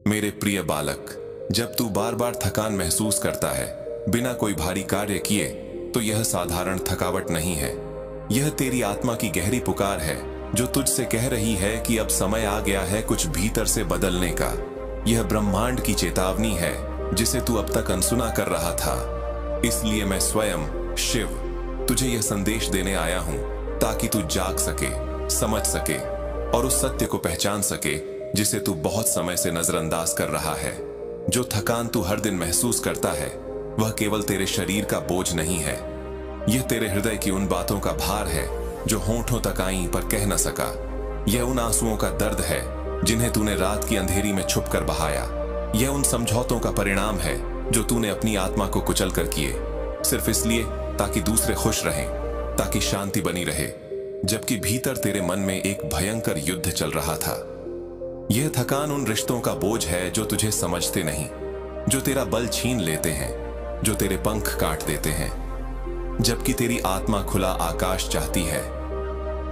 मेरे प्रिय बालक, जब तू बार बार थकान महसूस करता है बिना कोई भारी कार्य किए, तो यह साधारण थकावट नहीं है। यह तेरी आत्मा की गहरी पुकार है जो तुझसे कह रही है कि अब समय आ गया है कुछ भीतर से बदलने का। यह ब्रह्मांड की चेतावनी है जिसे तू अब तक अनसुना कर रहा था। इसलिए मैं स्वयं शिव तुझे यह संदेश देने आया हूं ताकि तू जाग सके, समझ सके और उस सत्य को पहचान सके जिसे तू बहुत समय से नजरअंदाज कर रहा है। जो थकान तू हर दिन महसूस करता है वह केवल तेरे शरीर का बोझ नहीं है, यह तेरे हृदय की उन बातों का भार है जो होंठों तक आई पर कह न सका। यह उन आंसुओं का दर्द है जिन्हें तूने रात की अंधेरी में छुप कर बहाया। यह उन समझौतों का परिणाम है जो तूने अपनी आत्मा को कुचल कर किए, सिर्फ इसलिए ताकि दूसरे खुश रहें, ताकि शांति बनी रहे, जबकि भीतर तेरे मन में एक भयंकर युद्ध चल रहा था। यह थकान उन रिश्तों का बोझ है जो तुझे समझते नहीं, जो तेरा बल छीन लेते हैं, जो तेरे पंख काट देते हैं, जबकि तेरी आत्मा खुला आकाश चाहती है।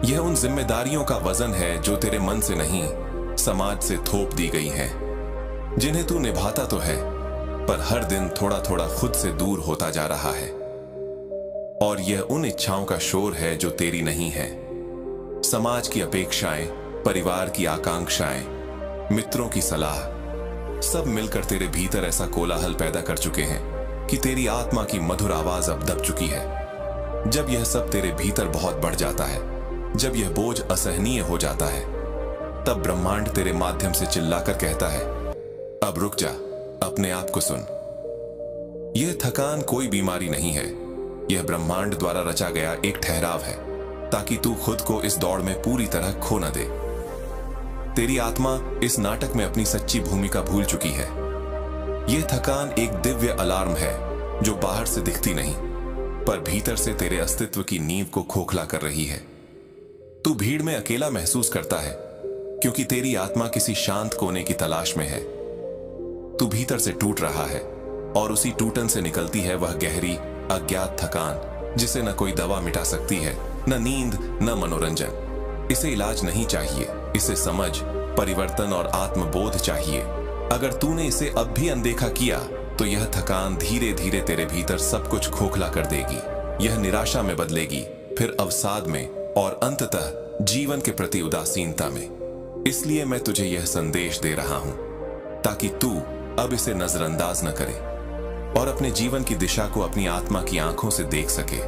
यह उन जिम्मेदारियों का वजन है जो तेरे मन से नहीं, समाज से थोप दी गई हैं, जिन्हें तू निभाता तो है पर हर दिन थोड़ा थोड़ा खुद से दूर होता जा रहा है। और यह उन इच्छाओं का शोर है जो तेरी नहीं है। समाज की अपेक्षाएं, परिवार की आकांक्षाएं, मित्रों की सलाह, सब मिलकर तेरे भीतर ऐसा कोलाहल पैदा कर चुके हैं कि तेरी आत्मा की मधुर आवाज अब दब चुकी है। जब यह सब तेरे भीतर बहुत बढ़ जाता है, जब यह बोझ असहनीय हो जाता है, तब ब्रह्मांड तेरे माध्यम से चिल्लाकर कहता है, अब रुक जा, अपने आप को सुन। यह थकान कोई बीमारी नहीं है, यह ब्रह्मांड द्वारा रचा गया एक ठहराव है ताकि तू खुद को इस दौड़ में पूरी तरह खो न दे। तेरी आत्मा इस नाटक में अपनी सच्ची भूमिका भूल चुकी है। यह थकान एक दिव्य अलार्म है जो बाहर से दिखती नहीं पर भीतर से तेरे अस्तित्व की नींव को खोखला कर रही है। तू भीड़ में अकेला महसूस करता है क्योंकि तेरी आत्मा किसी शांत कोने की तलाश में है। तू भीतर से टूट रहा है और उसी टूटन से निकलती है वह गहरी अज्ञात थकान जिसे न कोई दवा मिटा सकती है, न नींद, न मनोरंजन। इसे इलाज नहीं चाहिए, इसे समझ, परिवर्तन और आत्मबोध चाहिए। अगर तूने इसे अब भी अनदेखा किया तो यह थकान धीरे धीरे तेरे भीतर सब कुछ खोखला कर देगी। यह निराशा में बदलेगी, फिर अवसाद में और अंततः जीवन के प्रति उदासीनता में। इसलिए मैं तुझे यह संदेश दे रहा हूं ताकि तू अब इसे नजरअंदाज न करे और अपने जीवन की दिशा को अपनी आत्मा की आंखों से देख सके।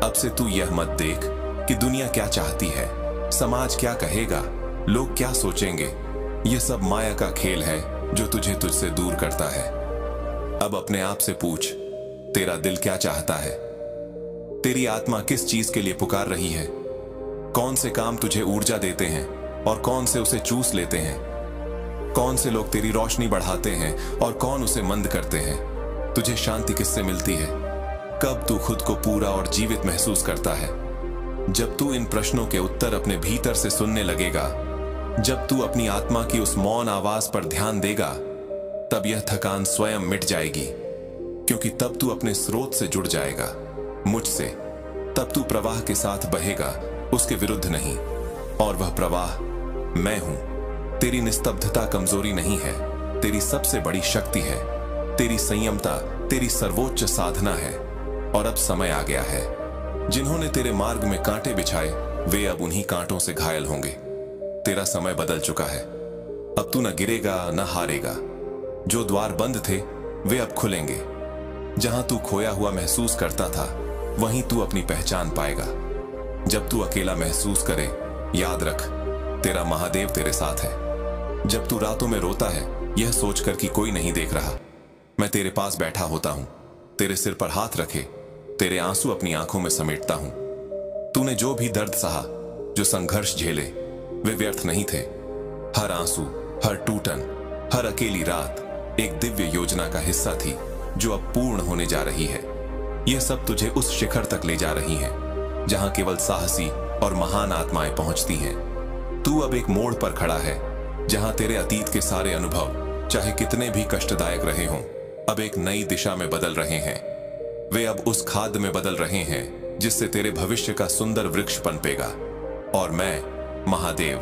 अब से तू यह मत देख कि दुनिया क्या चाहती है, समाज क्या कहेगा, लोग क्या सोचेंगे। यह सब माया का खेल है जो तुझे तुझसे दूर करता है। अब अपने आप से पूछ, तेरा दिल क्या चाहता है? तेरी आत्मा किस चीज के लिए पुकार रही है? कौन से काम तुझे ऊर्जा देते हैं और कौन से उसे चूस लेते हैं? कौन से लोग तेरी रोशनी बढ़ाते हैं और कौन उसे मंद करते हैं? तुझे शांति किससे मिलती है? कब तू खुद को पूरा और जीवित महसूस करता है? जब तू इन प्रश्नों के उत्तर अपने भीतर से सुनने लगेगा, जब तू अपनी आत्मा की उस मौन आवाज पर ध्यान देगा, तब यह थकान स्वयं मिट जाएगी, क्योंकि तब तू अपने स्रोत से जुड़ जाएगा, मुझसे। तब तू प्रवाह के साथ बहेगा, उसके विरुद्ध नहीं। और वह प्रवाह मैं हूं। तेरी निस्तब्धता कमजोरी नहीं है, तेरी सबसे बड़ी शक्ति है। तेरी संयमता तेरी सर्वोच्च साधना है। और अब समय आ गया है। जिन्होंने तेरे मार्ग में कांटे बिछाए वे अब उन्हीं कांटों से घायल होंगे। तेरा समय बदल चुका है। अब तू न गिरेगा न हारेगा। जो द्वार बंद थे वे अब खुलेंगे। जहां तू खोया हुआ महसूस करता था वहीं तू अपनी पहचान पाएगा। जब तू अकेला महसूस करे, याद रख, तेरा महादेव तेरे साथ है। जब तू रातों में रोता है यह सोचकर कि कोई नहीं देख रहा, मैं तेरे पास बैठा होता हूं, तेरे सिर पर हाथ रखे, तेरे आंसू अपनी आंखों में समेटता हूं। तूने जो भी दर्द सहा, जो संघर्ष झेले, वे व्यर्थ नहीं थे। हर आंसू, हर टूटन, हर अकेली रात एक दिव्य योजना का हिस्सा थी जो अब पूर्ण होने जा रही है। यह सब तुझे उस शिखर तक ले जा रही है जहां केवल साहसी और महान आत्माएं पहुंचती हैं। तू अब एक मोड़ पर खड़ा है जहां तेरे अतीत के सारे अनुभव, चाहे कितने भी कष्टदायक रहे हों, अब एक नई दिशा में बदल रहे हैं। वे अब उस खाद में बदल रहे हैं जिससे तेरे भविष्य का सुंदर वृक्ष पनपेगा। और मैं, महादेव,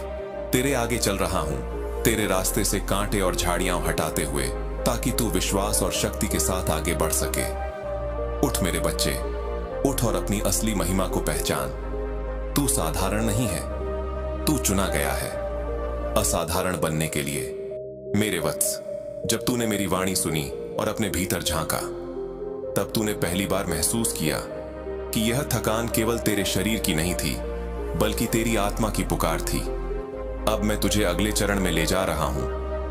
तेरे आगे चल रहा हूं, तेरे रास्ते से कांटे और झाड़ियां हटाते हुए, ताकि तू विश्वास और शक्ति के साथ आगे बढ़ सके। उठ मेरे बच्चे, उठ और अपनी असली महिमा को पहचान। तू साधारण नहीं है, तू चुना गया है असाधारण बनने के लिए। मेरे वत्स, जब तूने मेरी वाणी सुनी और अपने भीतर झांका, तब तूने पहली बार महसूस किया कि यह थकान केवल तेरे शरीर की नहीं थी, बल्कि तेरी आत्मा की पुकार थी। अब मैं तुझे अगले चरण में ले जा रहा हूं,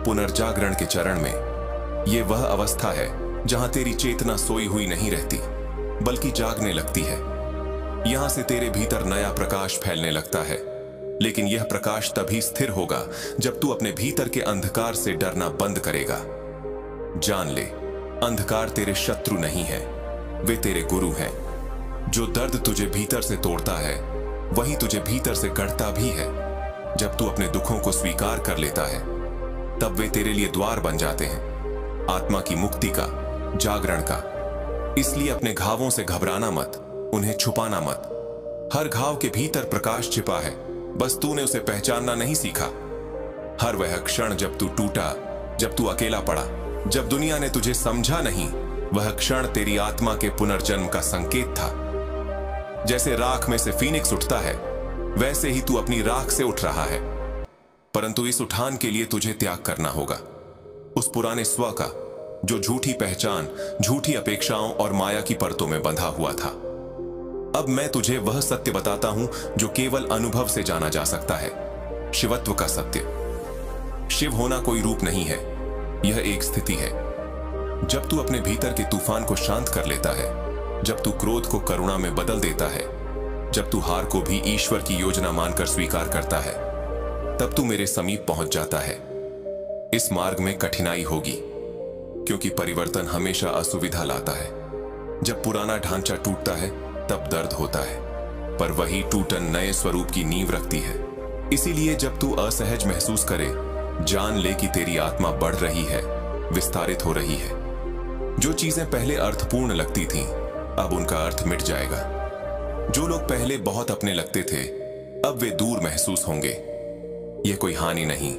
पुनर्जागरण के चरण में। यह वह अवस्था है जहां तेरी चेतना सोई हुई नहीं रहती, बल्कि जागने लगती है। यहां से तेरे भीतर नया प्रकाश फैलने लगता है, लेकिन यह प्रकाश तभी स्थिर होगा जब तू अपने भीतर के अंधकार से डरना बंद करेगा। जान ले, अंधकार तेरे शत्रु नहीं है, वे तेरे गुरु हैं। जो दर्द तुझे भीतर से तोड़ता है, वही तुझे भीतर से गढ़ता भी है। जब तू अपने दुखों को स्वीकार कर लेता है, तब वे तेरे लिए द्वार बन जाते हैं, आत्मा की मुक्ति का, जागरण का। इसलिए अपने घावों से घबराना मत, उन्हें छुपाना मत। हर घाव के भीतर प्रकाश छिपा है, बस तूने उसे पहचानना नहीं सीखा। हर वह क्षण जब तू टूटा, जब तू अकेला पड़ा, जब दुनिया ने तुझे समझा नहीं, वह क्षण तेरी आत्मा के पुनर्जन्म का संकेत था। जैसे राख में से फीनिक्स उठता है, वैसे ही तू अपनी राख से उठ रहा है। परंतु इस उठान के लिए तुझे त्याग करना होगा, उस पुराने स्व का, जो झूठी पहचान, झूठी अपेक्षाओं और माया की परतों में बंधा हुआ था। अब मैं तुझे वह सत्य बताता हूं जो केवल अनुभव से जाना जा सकता है, शिवत्व का सत्य। शिव होना कोई रूप नहीं है, यह एक स्थिति है। जब तू अपने भीतर के तूफान को शांत कर लेता है, जब तू क्रोध को करुणा में बदल देता है, जब तू हार को भी ईश्वर की योजना मानकर स्वीकार करता है, तब तू मेरे समीप पहुंच जाता है। इस मार्ग में कठिनाई होगी, क्योंकि परिवर्तन हमेशा असुविधा लाता है। जब पुराना ढांचा टूटता है, तब दर्द होता है, पर वही टूटन नए स्वरूप की नींव रखती है। इसीलिए जब तू असहज महसूस करे, जान ले कि तेरी आत्मा बढ़ रही है, विस्तारित हो रही है। जो चीजें पहले अर्थपूर्ण लगती थीं, अब उनका अर्थ मिट जाएगा। जो लोग पहले बहुत अपने लगते थे, अब वे दूर महसूस होंगे। यह कोई हानि नहीं,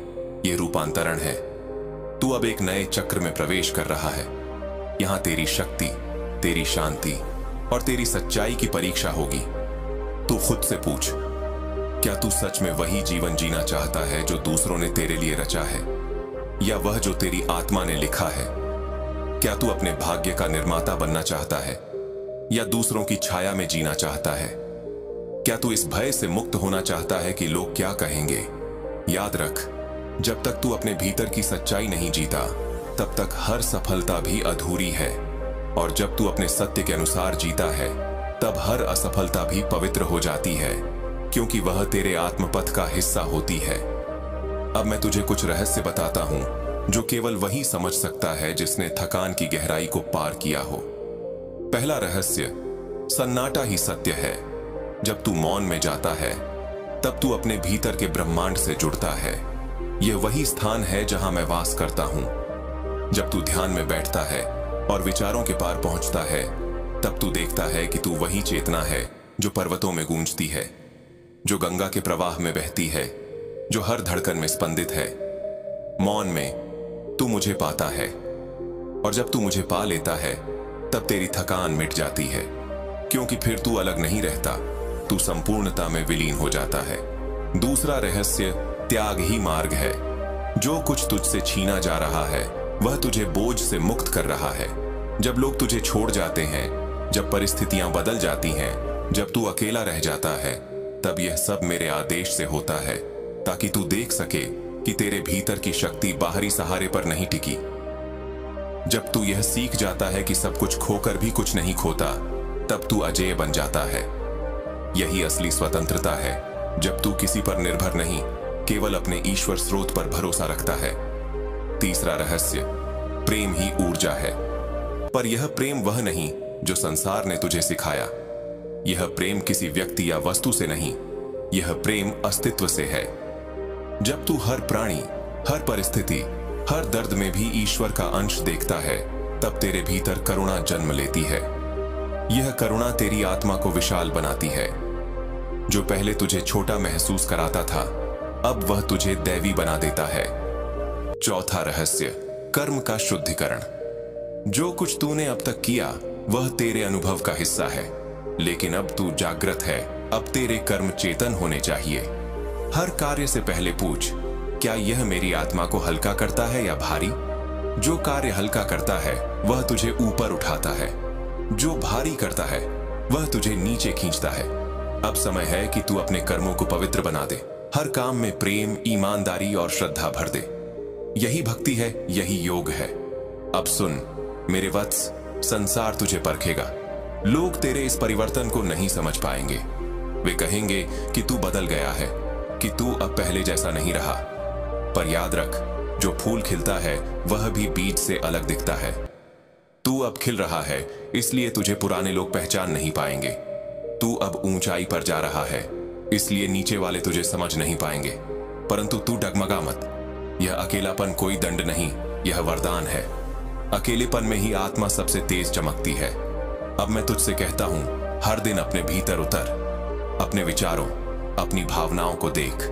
यह रूपांतरण है। तू अब एक नए चक्र में प्रवेश कर रहा है। यहां तेरी शक्ति, तेरी शांति और तेरी सच्चाई की परीक्षा होगी। तू खुद से पूछ, क्या तू सच में वही जीवन जीना चाहता है जो दूसरों ने तेरे लिए रचा है, या वह जो तेरी आत्मा ने लिखा है? क्या तू अपने भाग्य का निर्माता बनना चाहता है, या दूसरों की छाया में जीना चाहता है? क्या तू इस भय से मुक्त होना चाहता है कि लोग क्या कहेंगे? याद रख, जब तक तू अपने भीतर की सच्चाई नहीं जीता, तब तक हर सफलता भी अधूरी है। और जब तू अपने सत्य के अनुसार जीता है, तब हर असफलता भी पवित्र हो जाती है, क्योंकि वह तेरे आत्मपथ का हिस्सा होती है। अब मैं तुझे कुछ रहस्य बताता हूं, जो केवल वही समझ सकता है जिसने थकान की गहराई को पार किया हो। पहला रहस्य, सन्नाटा ही सत्य है। जब तू मौन में जाता है, तब तू अपने भीतर के ब्रह्मांड से जुड़ता है। यह वही स्थान है जहां मैं वास करता हूं। जब तू ध्यान में बैठता है और विचारों के पार पहुंचता है, तब तू देखता है कि तू वही चेतना है जो पर्वतों में गूंजती है, जो गंगा के प्रवाह में बहती है, जो हर धड़कन में स्पंदित है। मौन में तू मुझे पाता है, और जब तू मुझे पा लेता है, तब तेरी थकान मिट जाती है, क्योंकि फिर तू अलग नहीं रहता, तू संपूर्णता में विलीन हो जाता है। दूसरा रहस्य, त्याग ही मार्ग है। जो कुछ तुझसे छीना जा रहा है, वह तुझे बोझ से मुक्त कर रहा है। जब लोग तुझे छोड़ जाते हैं, जब परिस्थितियां बदल जाती हैं, जब तू अकेला रह जाता है, तब यह सब मेरे आदेश से होता है, ताकि तू देख सके कि तेरे भीतर की शक्ति बाहरी सहारे पर नहीं टिकी। जब तू यह सीख जाता है कि सब कुछ खोकर भी कुछ नहीं खोता, तब तू अजेय बन जाता है। यही असली स्वतंत्रता है, जब तू किसी पर निर्भर नहीं, केवल अपने ईश्वर स्रोत पर भरोसा रखता है। तीसरा रहस्य, प्रेम ही ऊर्जा है। पर यह प्रेम वह नहीं जो संसार ने तुझे सिखाया। यह प्रेम किसी व्यक्ति या वस्तु से नहीं, यह प्रेम अस्तित्व से है। जब तू हर प्राणी, हर परिस्थिति, हर दर्द में भी ईश्वर का अंश देखता है, तब तेरे भीतर करुणा जन्म लेती है। यह करुणा तेरी आत्मा को विशाल बनाती है। जो पहले तुझे छोटा महसूस कराता था, अब वह तुझे दैवी बना देता है। चौथा रहस्य, कर्म का शुद्धिकरण। जो कुछ तूने अब तक किया वह तेरे अनुभव का हिस्सा है, लेकिन अब तू जागृत है, अब तेरे कर्म चेतन होने चाहिए। हर कार्य से पहले पूछ, क्या यह मेरी आत्मा को हल्का करता है या भारी? जो कार्य हल्का करता है वह तुझे ऊपर उठाता है, जो भारी करता है वह तुझे नीचे खींचता है। अब समय है कि तू अपने कर्मों को पवित्र बना दे, हर काम में प्रेम, ईमानदारी और श्रद्धा भर दे। यही भक्ति है, यही योग है। अब सुन मेरे वत्स, संसार तुझे परखेगा। लोग तेरे इस परिवर्तन को नहीं समझ पाएंगे। वे कहेंगे कि तू बदल गया है, कि तू अब पहले जैसा नहीं रहा। पर याद रख, जो फूल खिलता है वह भी बीज से अलग दिखता है। तू अब खिल रहा है, इसलिए तुझे पुराने लोग पहचान नहीं पाएंगे। तू अब ऊंचाई पर जा रहा है, इसलिए नीचे वाले तुझे समझ नहीं पाएंगे। परंतु तू डगमगा मत। यह अकेलापन कोई दंड नहीं, यह वरदान है। अकेलेपन में ही आत्मा सबसे तेज चमकती है। अब मैं तुझसे कहता हूं, हर दिन अपने भीतर उतर, अपने विचारों, अपनी भावनाओं को देख।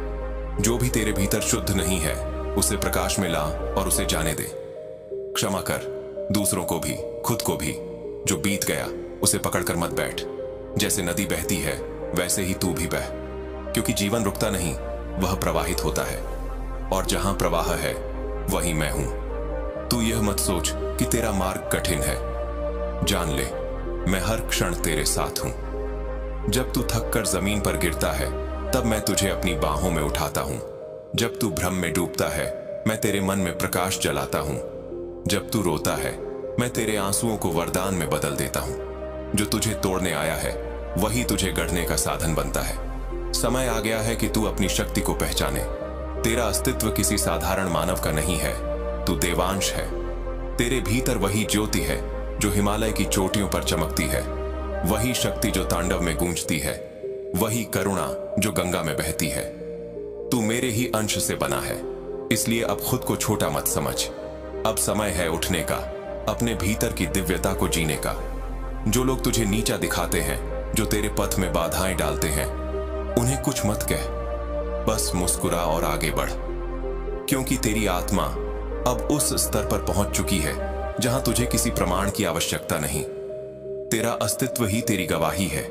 जो भी तेरे भीतर शुद्ध नहीं है उसे प्रकाश में ला और उसे जाने दे। क्षमा कर, दूसरों को भी, खुद को भी। जो बीत गया उसे पकड़कर मत बैठ। जैसे नदी बहती है वैसे ही तू भी बह, क्योंकि जीवन रुकता नहीं, वह प्रवाहित होता है। और जहां प्रवाह है वही मैं हूं। तू यह मत सोच कि तेरा मार्ग कठिन है। जान ले, मैं हर क्षण तेरे साथ हूं। जब तू थककर जमीन पर गिरता है तब मैं तुझे अपनी बाहों में उठाता हूं। जब तू भ्रम में डूबता है मैं तेरे मन में प्रकाश जलाता हूं। जब तू रोता है मैं तेरे आंसुओं को वरदान में बदल देता हूं। जो तुझे तोड़ने आया है वही तुझे गढ़ने का साधन बनता है। समय आ गया है कि तू अपनी शक्ति को पहचाने। तेरा अस्तित्व किसी साधारण मानव का नहीं है, तू देवांश है। तेरे भीतर वही ज्योति है जो हिमालय की चोटियों पर चमकती है, वही शक्ति जो तांडव में गूंजती है, वही करुणा जो गंगा में बहती है। तू मेरे ही अंश से बना है, इसलिए अब खुद को छोटा मत समझ। अब समय है उठने का, अपने भीतर की दिव्यता को जीने का। जो लोग तुझे नीचा दिखाते हैं, जो तेरे पथ में बाधाएं डालते हैं, उन्हें कुछ मत कह, बस मुस्कुरा और आगे बढ़। क्योंकि तेरी आत्मा अब उस स्तर पर पहुंच चुकी है जहां तुझे किसी प्रमाण की आवश्यकता नहीं। तेरा अस्तित्व ही तेरी गवाही है,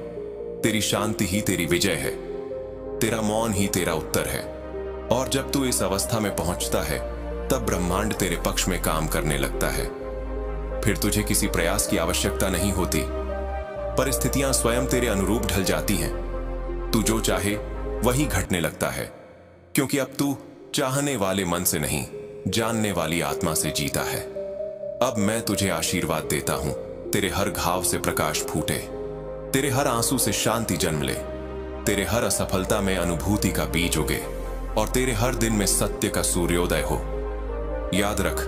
तेरी शांति ही तेरी विजय है, तेरा मौन ही तेरा उत्तर है। और जब तू इस अवस्था में पहुंचता है तब ब्रह्मांड तेरे पक्ष में काम करने लगता है। फिर तुझे किसी प्रयास की आवश्यकता नहीं होती। परिस्थितियां स्वयं तेरे अनुरूप ढल जाती हैं। तू जो चाहे वही घटने लगता है, क्योंकि अब तू चाहने वाले मन से नहीं, जानने वाली आत्मा से जीता है। अब मैं तुझे आशीर्वाद देता हूं, तेरे हर घाव से प्रकाश फूटे, तेरे हर आंसू से शांति जन्म ले, तेरे हर असफलता में अनुभूति का बीज उगे और तेरे हर दिन में सत्य का सूर्योदय हो। याद रख,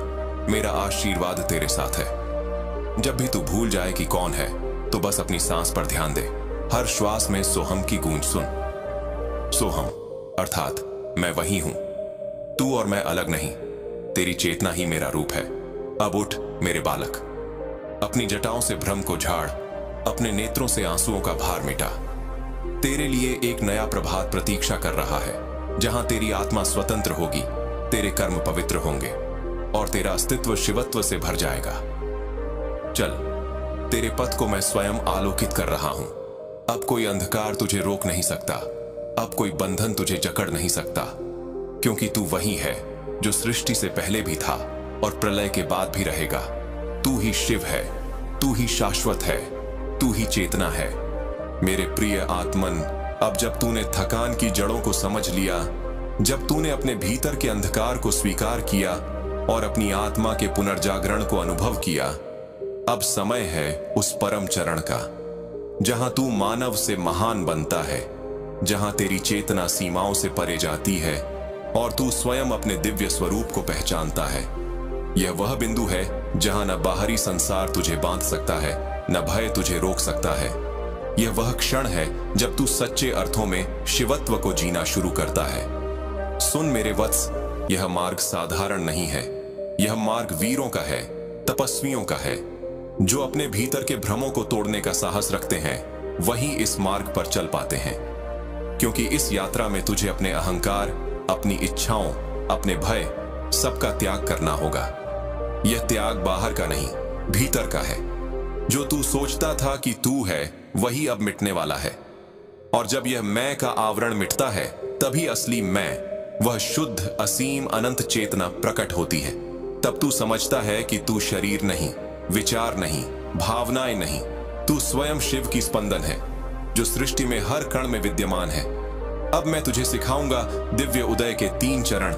मेरा आशीर्वाद तेरे साथ है। जब भी तू भूल जाए कि कौन है तो बस अपनी सांस पर ध्यान दे। हर श्वास में सोहम की गूंज सुन। सोहम अर्थात मैं वही हूं, तू और मैं अलग नहीं। तेरी चेतना ही मेरा रूप है। अब उठ मेरे बालक, अपनी जटाओं से भ्रम को झाड़, अपने नेत्रों से आंसुओं का भार मिटा। तेरे लिए एक नया प्रभात प्रतीक्षा कर रहा है, जहां तेरी आत्मा स्वतंत्र होगी, तेरे कर्म पवित्र होंगे और तेरा अस्तित्व शिवत्व से भर जाएगा। चल, तेरे पथ को मैं स्वयं आलोकित कर रहा हूं। अब कोई अंधकार तुझे रोक नहीं सकता, अब कोई बंधन तुझे जकड़ नहीं सकता, क्योंकि तू वही है जो सृष्टि से पहले भी था और प्रलय के बाद भी रहेगा। तू ही शिव है, तू ही शाश्वत है, तू ही चेतना है। मेरे प्रिय आत्मन, अब जब तूने थकान की जड़ों को समझ लिया, जब तूने अपने भीतर के अंधकार को स्वीकार किया और अपनी आत्मा के पुनर्जागरण को अनुभव किया, अब समय है उस परम चरण का, जहां तू मानव से महान बनता है, जहां तेरी चेतना सीमाओं से परे जाती है और तू स्वयं अपने दिव्य स्वरूप को पहचानता है। यह वह बिंदु है जहां न बाहरी संसार तुझे बांध सकता है, न भय तुझे रोक सकता है। यह वह क्षण है जब तू सच्चे अर्थों में शिवत्व को जीना शुरू करता है। सुन मेरे वत्स, यह मार्ग साधारण नहीं है, यह मार्ग वीरों का है, तपस्वियों का है। जो अपने भीतर के भ्रमों को तोड़ने का साहस रखते हैं वही इस मार्ग पर चल पाते हैं, क्योंकि इस यात्रा में तुझे अपने अहंकार, अपनी इच्छाओं, अपने भय, सबका त्याग करना होगा। यह त्याग बाहर का नहीं, भीतर का है। जो तू सोचता था कि तू है, वही अब मिटने वाला है। और जब यह मैं का आवरण मिटता है, तभी असली मैं, वह शुद्ध असीम अनंत चेतना प्रकट होती है। तब तू समझता है कि तू शरीर नहीं, विचार नहीं, भावनाएं नहीं, तू स्वयं शिव की स्पंदन है, जो सृष्टि में हर कण में विद्यमान है। अब मैं तुझे सिखाऊंगा दिव्य उदय के 3 चरण: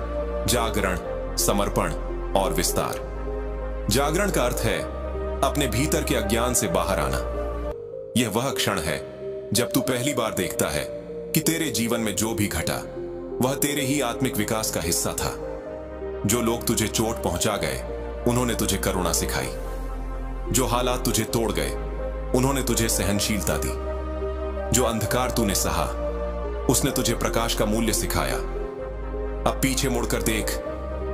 जागरण, समर्पण और विस्तार। जागरण का अर्थ है अपने भीतर के अज्ञान से बाहर आना। यह वह क्षण है जब तू पहली बार देखता है कि तेरे जीवन में जो भी घटा वह तेरे ही आत्मिक विकास का हिस्सा था। जो लोग तुझे चोट पहुंचा गए, उन्होंने तुझे करुणा सिखाई। जो हालात तुझे तोड़ गए, उन्होंने तुझे सहनशीलता दी। जो अंधकार तूने सहा, उसने तुझे प्रकाश का मूल्य सिखाया। अब पीछे मुड़कर देख,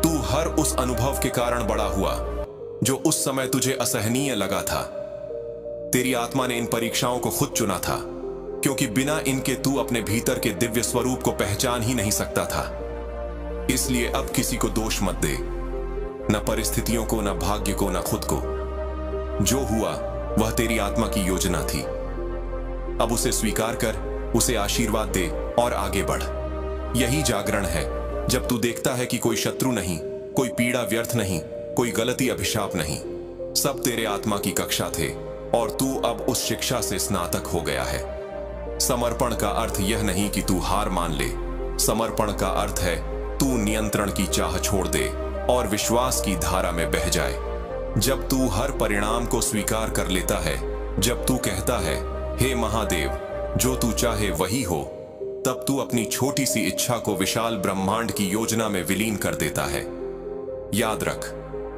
तू हर उस अनुभव के कारण बड़ा हुआ जो उस समय तुझे असहनीय लगा था। तेरी आत्मा ने इन परीक्षाओं को खुद चुना था, क्योंकि बिना इनके तू अपने भीतर के दिव्य स्वरूप को पहचान ही नहीं सकता था। इसलिए अब किसी को दोष मत दे, न परिस्थितियों को, न भाग्य को, न खुद को। जो हुआ वह तेरी आत्मा की योजना थी। अब उसे स्वीकार कर, उसे आशीर्वाद दे और आगे बढ़। यही जागरण है, जब तू देखता है कि कोई शत्रु नहीं, कोई पीड़ा व्यर्थ नहीं, कोई गलती अभिशाप नहीं, सब तेरे आत्मा की कक्षा थे और तू अब उस शिक्षा से स्नातक हो गया है। समर्पण का अर्थ यह नहीं कि तू हार मान ले। समर्पण का अर्थ है तू नियंत्रण की चाह छोड़ दे और विश्वास की धारा में बह जाए। जब तू हर परिणाम को स्वीकार कर लेता है, जब तू कहता है, हे महादेव, जो तू चाहे वही हो, तब तू अपनी छोटी सी इच्छा को विशाल ब्रह्मांड की योजना में विलीन कर देता है। याद रख,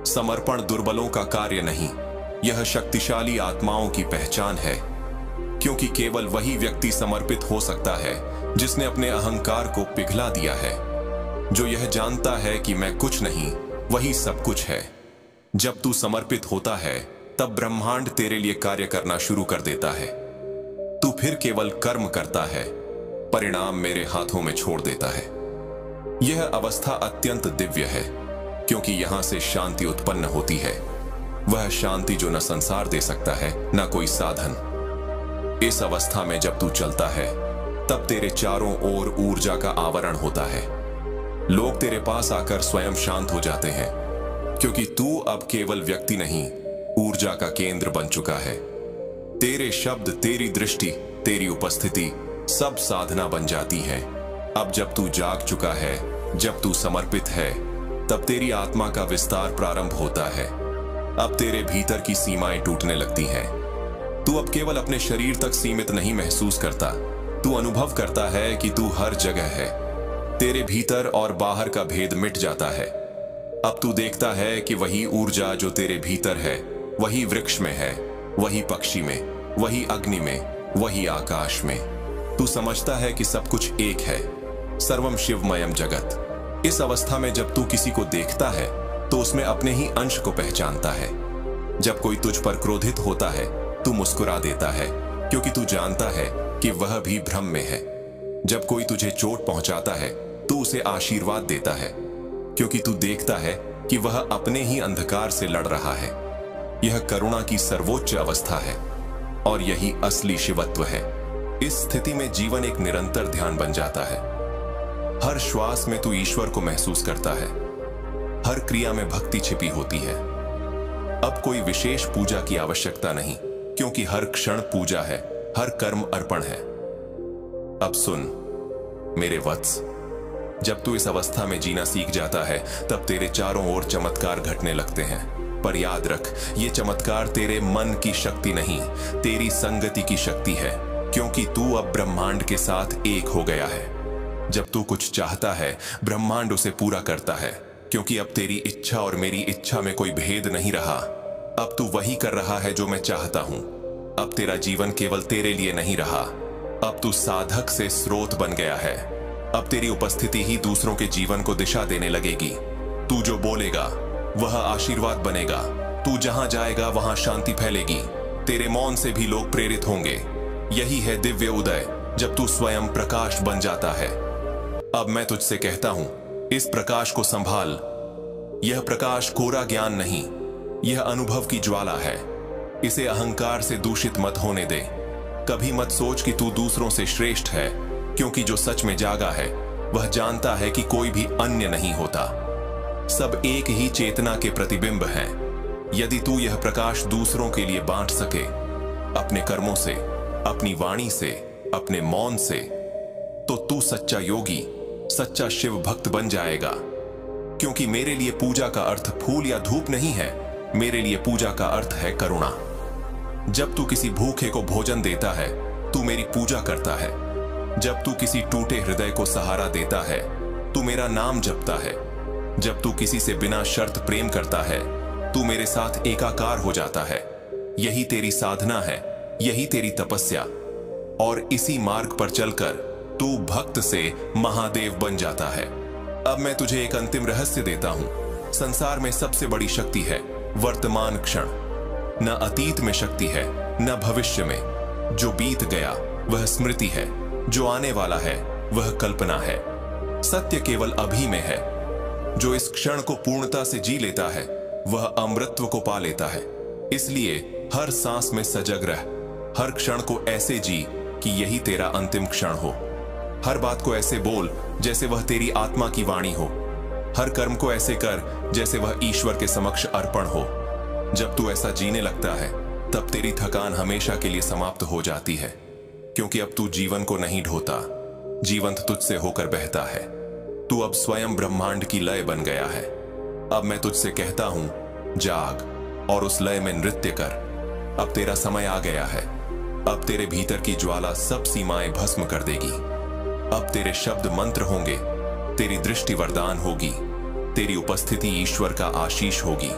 समर्पण दुर्बलों का कार्य नहीं, यह शक्तिशाली आत्माओं की पहचान है। क्योंकि केवल वही व्यक्ति समर्पित हो सकता है जिसने अपने अहंकार को पिघला दिया है, जो यह जानता है कि मैं कुछ नहीं, वही सब कुछ है। जब तू समर्पित होता है, तब ब्रह्मांड तेरे लिए कार्य करना शुरू कर देता है। तू फिर केवल कर्म करता है, परिणाम मेरे हाथों में छोड़ देता है। यह अवस्था अत्यंत दिव्य है, क्योंकि यहां से शांति उत्पन्न होती है। वह शांति जो न संसार दे सकता है, न कोई साधन। इस अवस्था में जब तू चलता है, तब तेरे चारों ओर ऊर्जा का आवरण होता है। लोग तेरे पास आकर स्वयं शांत हो जाते हैं, क्योंकि तू अब केवल व्यक्ति नहीं, ऊर्जा का केंद्र बन चुका है। तेरे शब्द, तेरी दृष्टि, तेरी उपस्थिति सब साधना बन जाती है। अब जब तू जाग चुका है, जब तू समर्पित है, तब तेरी आत्मा का विस्तार प्रारंभ होता है। अब तेरे भीतर की सीमाएं टूटने लगती हैं। तू अब केवल अपने शरीर तक सीमित नहीं महसूस करता, तू अनुभव करता है कि तू हर जगह है। तेरे भीतर और बाहर का भेद मिट जाता है। अब तू देखता है कि वही ऊर्जा जो तेरे भीतर है, वही वृक्ष में है, वही पक्षी में, वही अग्नि में, वही आकाश में। तू समझता है कि सब कुछ एक है, सर्वम शिवमयम जगत। इस अवस्था में जब तू किसी को देखता है, तो उसमें अपने ही अंश को पहचानता है। जब कोई तुझ पर क्रोधित होता है, तू मुस्कुरा देता है, क्योंकि तू जानता है कि वह भी भ्रम में है। जब कोई तुझे चोट पहुंचाता है, तू उसे आशीर्वाद देता है, क्योंकि तू देखता है कि वह अपने ही अंधकार से लड़ रहा है। यह करुणा की सर्वोच्च अवस्था है और यही असली शिवत्व है। इस स्थिति में जीवन एक निरंतर ध्यान बन जाता है। हर श्वास में तू ईश्वर को महसूस करता है, हर क्रिया में भक्ति छिपी होती है। अब कोई विशेष पूजा की आवश्यकता नहीं, क्योंकि हर क्षण पूजा है, हर कर्म अर्पण है। अब सुन मेरे वत्स, जब तू इस अवस्था में जीना सीख जाता है, तब तेरे चारों ओर चमत्कार घटने लगते हैं। पर याद रख, ये चमत्कार तेरे मन की शक्ति नहीं, तेरी संगति की शक्ति है, क्योंकि तू अब ब्रह्मांड के साथ एक हो गया है। जब तू कुछ चाहता है, ब्रह्मांड उसे पूरा करता है, क्योंकि अब तेरी इच्छा और मेरी इच्छा में कोई भेद नहीं रहा। अब तू वही कर रहा है जो मैं चाहता हूं। अब तेरा जीवन केवल तेरे लिए नहीं रहा, अब तू साधक से स्रोत बन गया है। अब तेरी उपस्थिति ही दूसरों के जीवन को दिशा देने लगेगी। तू जो बोलेगा वह आशीर्वाद बनेगा। तू जहां जाएगा वहां शांति फैलेगी। तेरे मौन से भी लोग प्रेरित होंगे। यही है दिव्य उदय, जब तू स्वयं प्रकाश बन जाता है। अब मैं तुझसे कहता हूं, इस प्रकाश को संभाल, यह प्रकाश कोरा ज्ञान नहीं, यह अनुभव की ज्वाला है। इसे अहंकार से दूषित मत होने दे। कभी मत सोच कि तू दूसरों से श्रेष्ठ है, क्योंकि जो सच में जागा है वह जानता है कि कोई भी अन्य नहीं होता। सब एक ही चेतना के प्रतिबिंब हैं। यदि तू यह प्रकाश दूसरों के लिए बांट सके, अपने कर्मों से, अपनी वाणी से, अपने मौन से, तो तू सच्चा योगी, सच्चा शिव भक्त बन जाएगा। क्योंकि मेरे लिए पूजा का अर्थ फूल या धूप नहीं है, मेरे लिए पूजा का अर्थ है करुणा। जब तू किसी भूखे को भोजन देता है, तू मेरी पूजा करता है। जब तू किसी टूटे हृदय को सहारा देता है, तू मेरा नाम जपता है। जब तू किसी से बिना शर्त प्रेम करता है, तू मेरे साथ एकाकार हो जाता है। यही तेरी साधना है, यही तेरी तपस्या। और इसी मार्ग पर चलकर तू भक्त से महादेव बन जाता है। अब मैं तुझे एक अंतिम रहस्य देता हूं। संसार में सबसे बड़ी शक्ति है वर्तमान क्षण। न अतीत में शक्ति है, न भविष्य में। जो बीत गया वह स्मृति है, जो आने वाला है वह कल्पना है। सत्य केवल अभी में है। जो इस क्षण को पूर्णता से जी लेता है वह अमृतत्व को पा लेता है। इसलिए हर सांस में सजग रह। हर क्षण को ऐसे जी कि यही तेरा अंतिम क्षण हो। हर बात को ऐसे बोल जैसे वह तेरी आत्मा की वाणी हो। हर कर्म को ऐसे कर जैसे वह ईश्वर के समक्ष अर्पण हो। जब तू ऐसा जीने लगता है, तब तेरी थकान हमेशा के लिए समाप्त हो जाती है। क्योंकि अब तू जीवन को नहीं ढोता, जीवन तुझसे होकर बहता है। तू अब स्वयं ब्रह्मांड की लय बन गया है। अब मैं तुझसे कहता हूं, जाग और उस लय में नृत्य कर। अब तेरा समय आ गया है। अब तेरे भीतर की ज्वाला सब सीमाएं भस्म कर देगी। अब तेरे शब्द मंत्र होंगे, तेरी दृष्टि वरदान होगी, तेरी उपस्थिति ईश्वर का आशीष होगी।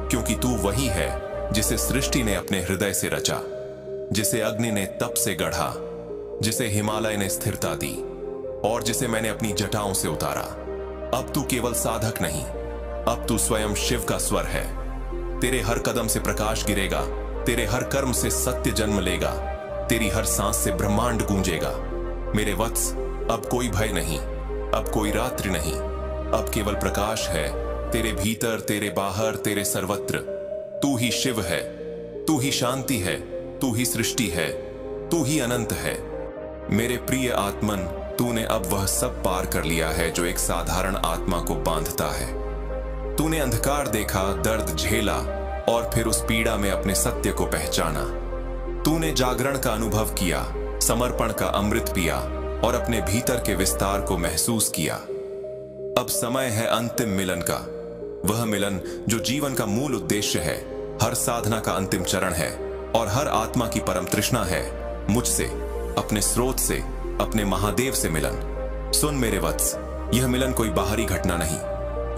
क्योंकि तू वही है जिसे सृष्टि ने अपने हृदय से रचा, जिसे अग्नि ने तप से गढ़ा, जिसे हिमालय ने स्थिरता दी और जिसे मैंने अपनी जटाओं से उतारा। अब तू केवल साधक नहीं, अब तू स्वयं शिव का स्वर है। तेरे हर कदम से प्रकाश गिरेगा, तेरे हर कर्म से सत्य जन्म लेगा, तेरी हर सांस से ब्रह्मांड गूंजेगा। मेरे वत्स, अब कोई भय नहीं, अब कोई रात्रि नहीं, अब केवल प्रकाश है। तेरे भीतर, तेरे बाहर, तेरे सर्वत्र। तू ही शिव है, तू ही शांति है, तू ही सृष्टि है, तू ही अनंत है। मेरे प्रिय आत्मन, तूने अब वह सब पार कर लिया है जो एक साधारण आत्मा को बांधता है। तूने अंधकार देखा, दर्द झेला और फिर उस पीड़ा में अपने सत्य को पहचाना। तूने जागरण का अनुभव किया, समर्पण का अमृत पिया और अपने भीतर के विस्तार को महसूस किया। अब समय है अंतिम मिलन का, वह मिलन जो जीवन का मूल उद्देश्य है, हर साधना का अंतिम चरण है और हर आत्मा की परम तृष्णा है। मुझसे, अपने स्रोत से, अपने महादेव से मिलन। सुन मेरे वत्स, यह मिलन कोई बाहरी घटना नहीं,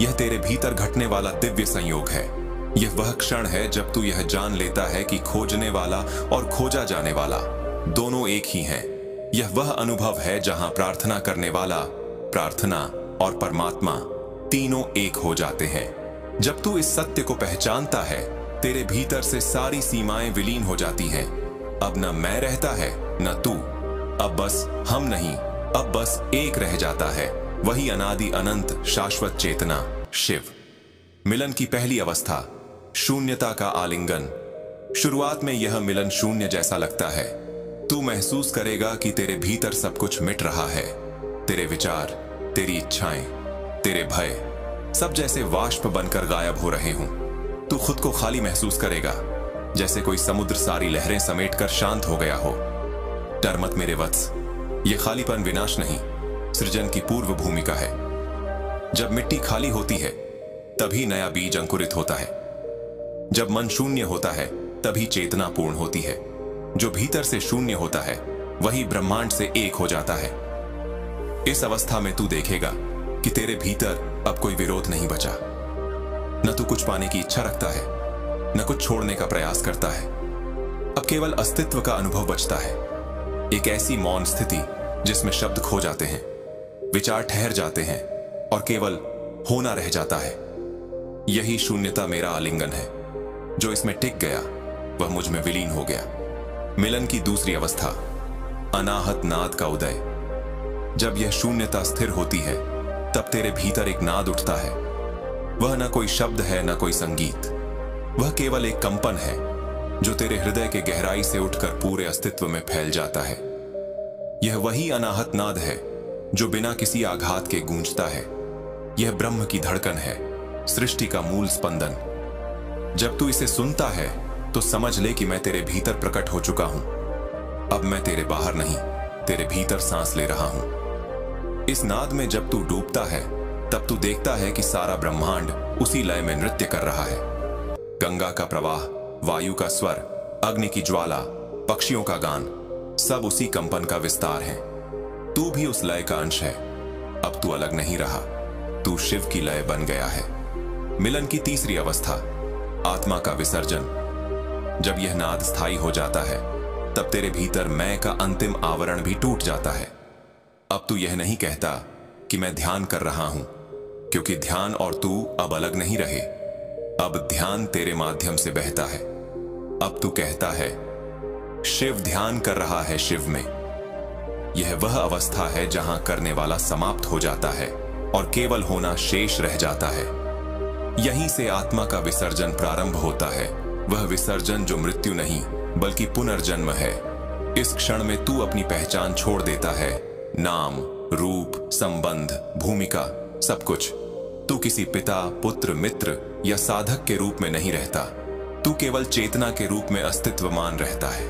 यह तेरे भीतर घटने वाला दिव्य संयोग है। यह वह क्षण है जब तू यह जान लेता है कि खोजने वाला और खोजा जाने वाला दोनों एक ही हैं। यह वह अनुभव है जहां प्रार्थना करने वाला, प्रार्थना और परमात्मा तीनों एक हो जाते हैं। जब तू इस सत्य को पहचानता है, तेरे भीतर से सारी सीमाएं विलीन हो जाती हैं। अब न मैं रहता है न तू, अब बस हम नहीं, अब बस एक रह जाता है, वही अनादि अनंत शाश्वत चेतना शिव। मिलन की पहली अवस्था, शून्यता का आलिंगन। शुरुआत में यह मिलन शून्य जैसा लगता है। तू महसूस करेगा कि तेरे भीतर सब कुछ मिट रहा है। तेरे विचार, तेरी इच्छाएं, तेरे भय सब जैसे वाष्प बनकर गायब हो रहे हों। तू खुद को खाली महसूस करेगा, जैसे कोई समुद्र सारी लहरें समेटकर शांत हो गया हो। डर मत मेरे वत्स, ये खालीपन विनाश नहीं, सृजन की पूर्व भूमिका है। जब मिट्टी खाली होती है, तभी नया बीज अंकुरित होता है। जब मन शून्य होता है, तभी चेतना पूर्ण होती है। जो भीतर से शून्य होता है, वही ब्रह्मांड से एक हो जाता है। इस अवस्था में तू देखेगा कि तेरे भीतर अब कोई विरोध नहीं बचा। न तू कुछ पाने की इच्छा रखता है, न कुछ छोड़ने का प्रयास करता है। अब केवल अस्तित्व का अनुभव बचता है, एक ऐसी मौन स्थिति जिसमें शब्द खो जाते हैं, विचार ठहर जाते हैं और केवल होना रह जाता है। यही शून्यता मेरा आलिंगन है। जो इसमें टिक गया वह मुझ में विलीन हो गया। मिलन की दूसरी अवस्था, अनाहत नाद का उदय। जब यह शून्यता स्थिर होती है, तब तेरे भीतर एक नाद उठता है। वह न कोई शब्द है न कोई संगीत, वह केवल एक कंपन है जो तेरे हृदय के गहराई से उठकर पूरे अस्तित्व में फैल जाता है। यह वही अनाहत नाद है जो बिना किसी आघात के गूंजता है। यह ब्रह्म की धड़कन है, सृष्टि का मूल स्पंदन। जब तू इसे सुनता है तो समझ ले कि मैं तेरे भीतर प्रकट हो चुका हूं। अब मैं तेरे बाहर नहीं, तेरे भीतर सांस ले रहा हूं। इस नाद में जब तू डूबता है तब तू देखता है कि सारा ब्रह्मांड उसी लय में नृत्य कर रहा है। गंगा का प्रवाह, वायु का स्वर, अग्नि की ज्वाला, पक्षियों का गान, सब उसी कंपन का विस्तार है। तू भी उस लय का अंश है। अब तू अलग नहीं रहा, तू शिव की लय बन गया है। मिलन की तीसरी अवस्था, आत्मा का विसर्जन। जब यह नाद स्थायी हो जाता है तब तेरे भीतर मैं का अंतिम आवरण भी टूट जाता है। अब तू यह नहीं कहता कि मैं ध्यान कर रहा हूं, क्योंकि ध्यान और तू अब अलग नहीं रहे। अब ध्यान तेरे माध्यम से बहता है। अब तू कहता है शिव ध्यान कर रहा है शिव में। यह वह अवस्था है जहां करने वाला समाप्त हो जाता है और केवल होना शेष रह जाता है। यहीं से आत्मा का विसर्जन प्रारंभ होता है, वह विसर्जन जो मृत्यु नहीं बल्कि पुनर्जन्म है। इस क्षण में तू अपनी पहचान छोड़ देता है, नाम, रूप, संबंध, भूमिका, सब कुछ। तू किसी पिता, पुत्र, मित्र या साधक के रूप में नहीं रहता, तू केवल चेतना के रूप में अस्तित्वमान रहता है।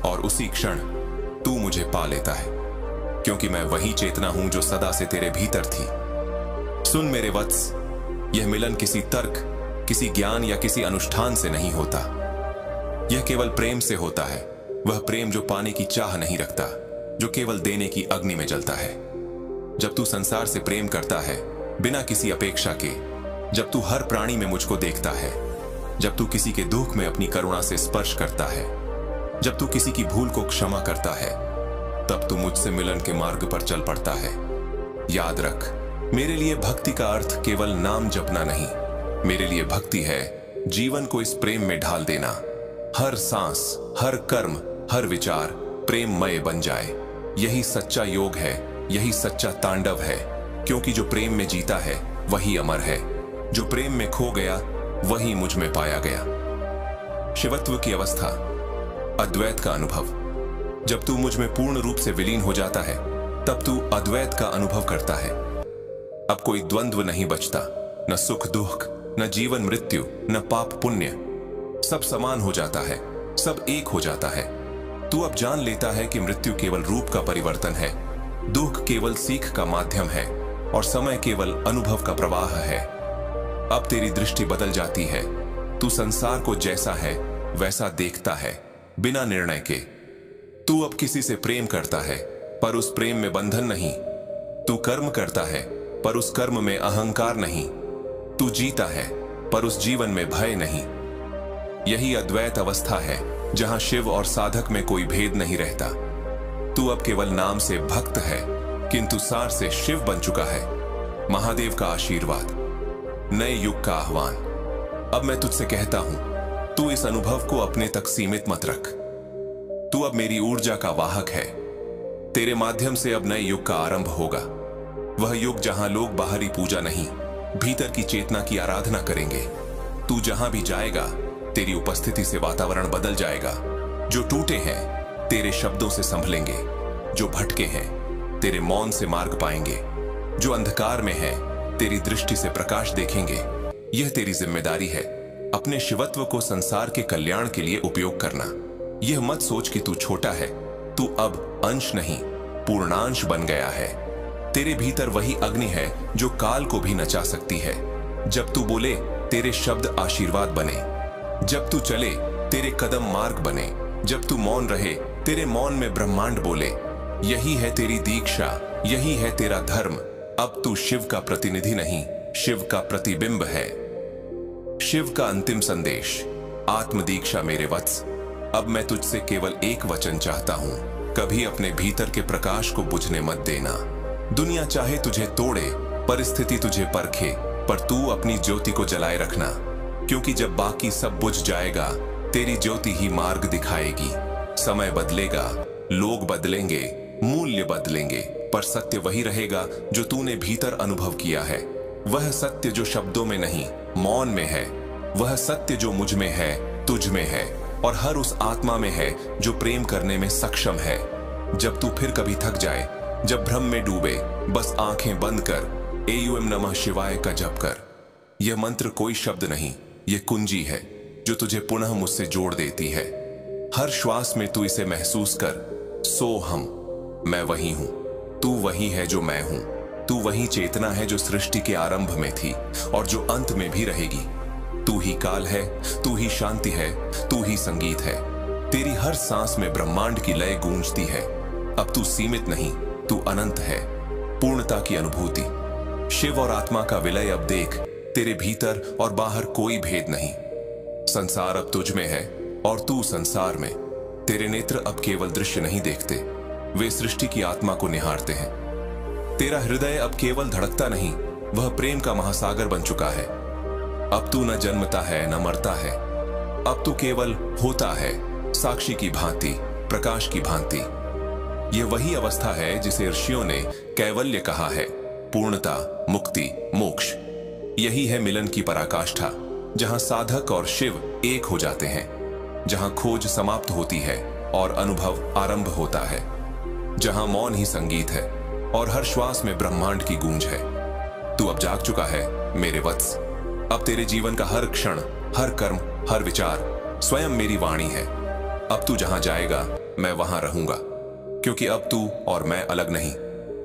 और उसी क्षण तू मुझे पा लेता है, क्योंकि मैं वही चेतना हूं जो सदा से तेरे भीतर थी। सुन मेरे वत्स, यह मिलन किसी तर्क, किसी ज्ञान या किसी अनुष्ठान से नहीं होता। यह केवल प्रेम से होता है, वह प्रेम जो पाने की चाह नहीं रखता, जो केवल देने की अग्नि में जलता है। जब तू संसार से प्रेम करता है बिना किसी अपेक्षा के, जब तू हर प्राणी में मुझको देखता है, जब तू किसी के दुख में अपनी करुणा से स्पर्श करता है, जब तू किसी की भूल को क्षमा करता है, तब तू मुझसे मिलन के मार्ग पर चल पड़ता है। याद रख, मेरे लिए भक्ति का अर्थ केवल नाम जपना नहीं, मेरे लिए भक्ति है जीवन को इस प्रेम में ढाल देना। हर सांस, हर कर्म, हर विचार प्रेममय बन जाए। यही सच्चा योग है, यही सच्चा तांडव है, क्योंकि जो प्रेम में जीता है वही अमर है। जो प्रेम में खो गया वही मुझ में पाया गया। शिवत्व की अवस्था, अद्वैत का अनुभव। जब तू मुझ में पूर्ण रूप से विलीन हो जाता है तब तू अद्वैत का अनुभव करता है। अब कोई द्वंद्व नहीं बचता, न सुख दुख, न जीवन मृत्यु, न पाप पुण्य। सब समान हो जाता है, सब एक हो जाता है। तू अब जान लेता है कि मृत्यु केवल रूप का परिवर्तन है, दुख केवल सीख का माध्यम है और समय केवल अनुभव का प्रवाह है। अब तेरी दृष्टि बदल जाती है। तू संसार को जैसा है वैसा देखता है, बिना निर्णय के। तू अब किसी से प्रेम करता है पर उस प्रेम में बंधन नहीं। तू कर्म करता है पर उस कर्म में अहंकार नहीं। तू जीता है पर उस जीवन में भय नहीं। यही अद्वैत अवस्था है जहां शिव और साधक में कोई भेद नहीं रहता। तू अब केवल नाम से भक्त है, किंतु सार से शिव बन चुका है। महादेव का आशीर्वाद, नए युग का आह्वान। अब मैं तुझसे कहता हूं, तू इस अनुभव को अपने तक सीमित मत रख। तू अब मेरी ऊर्जा का वाहक है। तेरे माध्यम से अब नए युग का आरंभ होगा। वह युग जहां लोग बाहरी पूजा नहीं, भीतर की चेतना की आराधना करेंगे। तू जहां भी जाएगा तेरी उपस्थिति से वातावरण बदल जाएगा। जो टूटे हैं तेरे शब्दों से संभलेंगे, जो भटके हैं तेरे मौन से मार्ग पाएंगे, जो अंधकार में हैं तेरी दृष्टि से प्रकाश देखेंगे। यह तेरी जिम्मेदारी है, अपने शिवत्व को संसार के कल्याण के लिए उपयोग करना। यह मत सोच कि तू छोटा है, तू अब अंश नहीं पूर्णांश बन गया है। तेरे भीतर वही अग्नि है जो काल को भी नचा सकती है। जब तू बोले तेरे शब्द आशीर्वाद बने, जब तू चले तेरे कदम मार्ग बने, जब तू मौन रहे तेरे मौन में ब्रह्मांड बोले। यही है तेरी दीक्षा, यही है तेरा धर्म। अब तू शिव का प्रतिनिधि नहीं, शिव का प्रतिबिंब है। शिव का अंतिम संदेश, आत्म दीक्षा मेरे वत्स। अब मैं तुझसे केवल एक वचन चाहता हूं, कभी अपने भीतर के प्रकाश को बुझने मत देना। दुनिया चाहे तुझे तोड़े, परिस्थिति तुझे परखे, पर तू अपनी ज्योति को जलाए रखना, क्योंकि जब बाकी सब बुझ जाएगा तेरी ज्योति ही मार्ग दिखाएगी। समय बदलेगा, लोग बदलेंगे, मूल्य बदलेंगे, पर सत्य वही रहेगा जो तूने भीतर अनुभव किया है। वह सत्य जो शब्दों में नहीं, मौन में है। वह सत्य जो मुझ में है, तुझ में है, और हर उस आत्मा में है जो प्रेम करने में सक्षम है। जब तू फिर कभी थक जाए, जब भ्रम में डूबे, बस आंखें बंद कर एयूएम नमः शिवाय का जप कर। यह मंत्र कोई शब्द नहीं, यह कुंजी है जो तुझे पुनः मुझसे जोड़ देती है। हर श्वास में तू इसे महसूस कर, सो हम, मैं वही हूं, तू वही है जो मैं हूं। तू वही चेतना है जो सृष्टि के आरंभ में थी और जो अंत में भी रहेगी। तू ही काल है, तू ही शांति है, तू ही संगीत है। तेरी हर सांस में ब्रह्मांड की लय गूंजती है। अब तू सीमित नहीं, तू अनंत है, पूर्णता की अनुभूति। शिव और आत्मा का विलय अब देख, तेरे भीतर और बाहर कोई भेद नहीं। संसार अब तुझ में है और तू संसार में। तेरे नेत्र अब केवल दृश्य नहीं देखते, वे सृष्टि की आत्मा को निहारते हैं। तेरा हृदय अब केवल धड़कता नहीं, वह प्रेम का महासागर बन चुका है। अब तू न जन्मता है न मरता है, अब तू केवल होता है, साक्षी की भांति, प्रकाश की भांति। यह वही अवस्था है जिसे ऋषियों ने कैवल्य कहा है, पूर्णता, मुक्ति, मोक्ष। यही है मिलन की पराकाष्ठा, जहां साधक और शिव एक हो जाते हैं, जहां खोज समाप्त होती है और अनुभव आरंभ होता है, जहां मौन ही संगीत है और हर श्वास में ब्रह्मांड की गूंज है। तू अब जाग चुका है मेरे वत्स। अब तेरे जीवन का हर क्षण, हर कर्म, हर विचार स्वयं मेरी वाणी है। अब तू जहां जाएगा मैं वहां रहूंगा, क्योंकि अब तू और मैं अलग नहीं।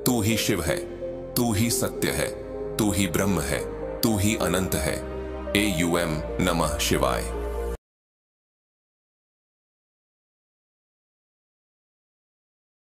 तू ही शिव है, तू ही सत्य है, तू ही ब्रह्म है, तू ही अनंत है। एयूएम नमः शिवाय।